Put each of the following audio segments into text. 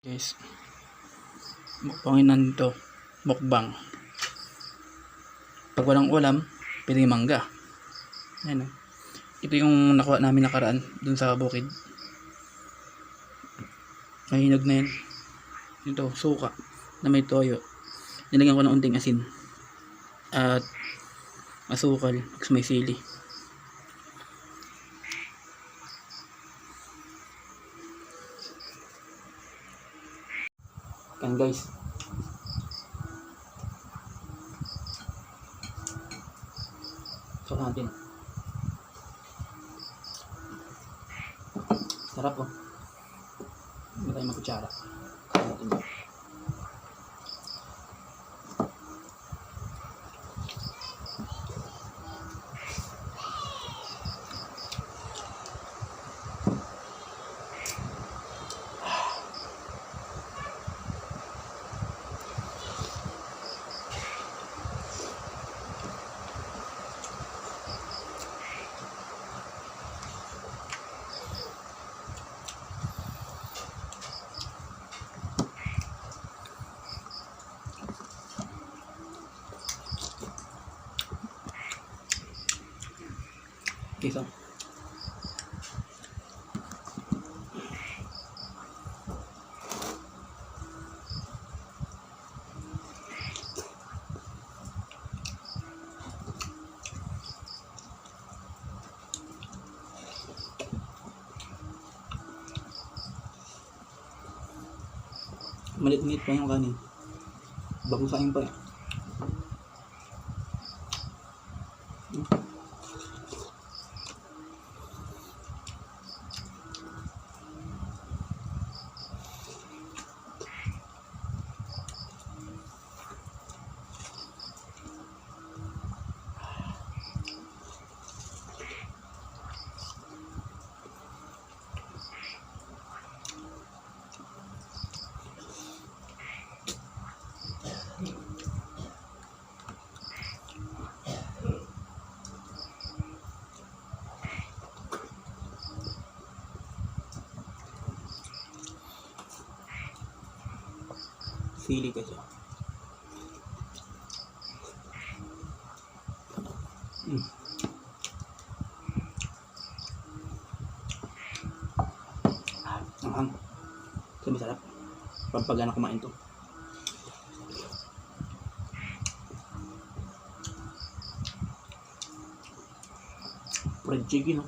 Guys, mukbangin to, mukbang. Pag walang ulam, pili mangga. Ayan, oh. Ito yung nakuha namin nakaraan dun sa bukid. Mahinog na yan. Ito, suka na may toyo. Nilagyan ko ng unting asin at asukal, kasi may sili. Yan guys. So natin. Sarap oh. Hindi tayo magkutsara. Natin. Okay, so malit-malit pa yung kanin. Bago saing pa eh. Sili kasi. Ang sabi sarap. Pampagana kumain to. Fried chicken, no?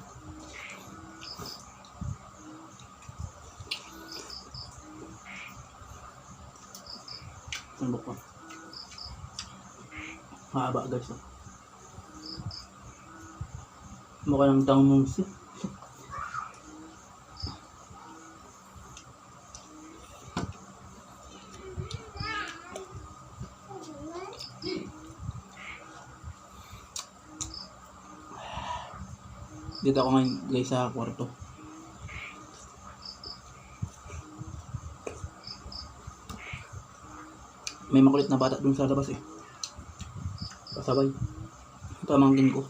Tumbok pa. Mahaba guys, no? Mukha ng tangmungsi. Dito ako ngayon guys sa kwarto. May makulit na bata dun sa labas eh. Pasabay. Ito ang mangkin ko.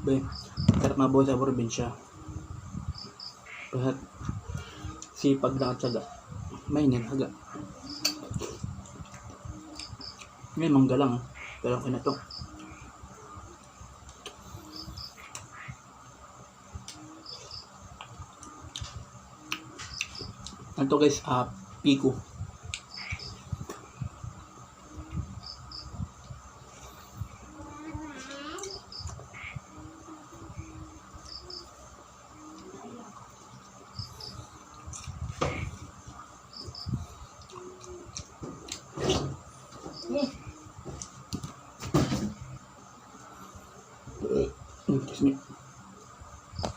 Be, sarap na buhay sa probinsya. Lahat sipag lang at syaga. May nilhaga. Ngayon mangga lang, pero okay na to. Ito guys, pico.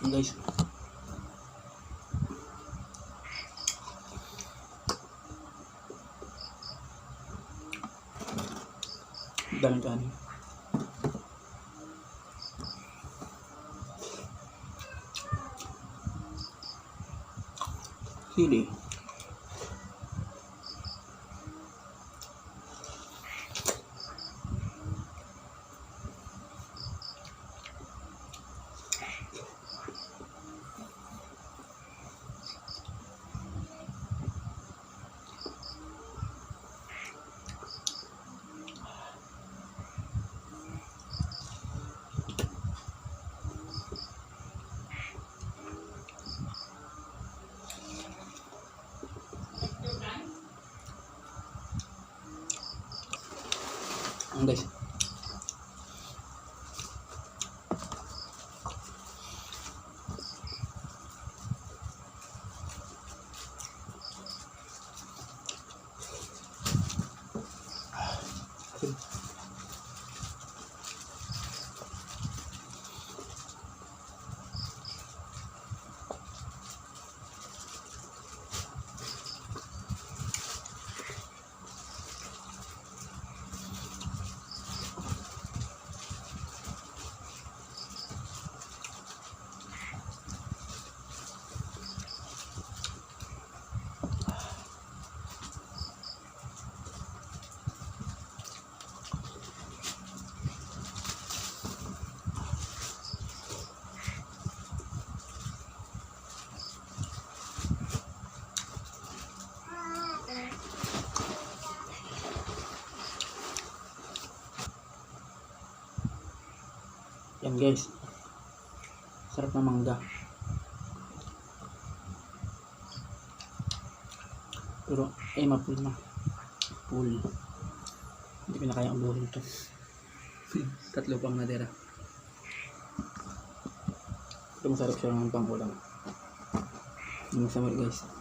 Guys, daming kanin. Sili. lang guys. Yan guys, sarap ng mangga. Pero ay mapul na. Full. Hindi ko na kaya ubuhin ito. Tatlo pang natira. Pero masarap siya ng pang ulam. Yung masama guys.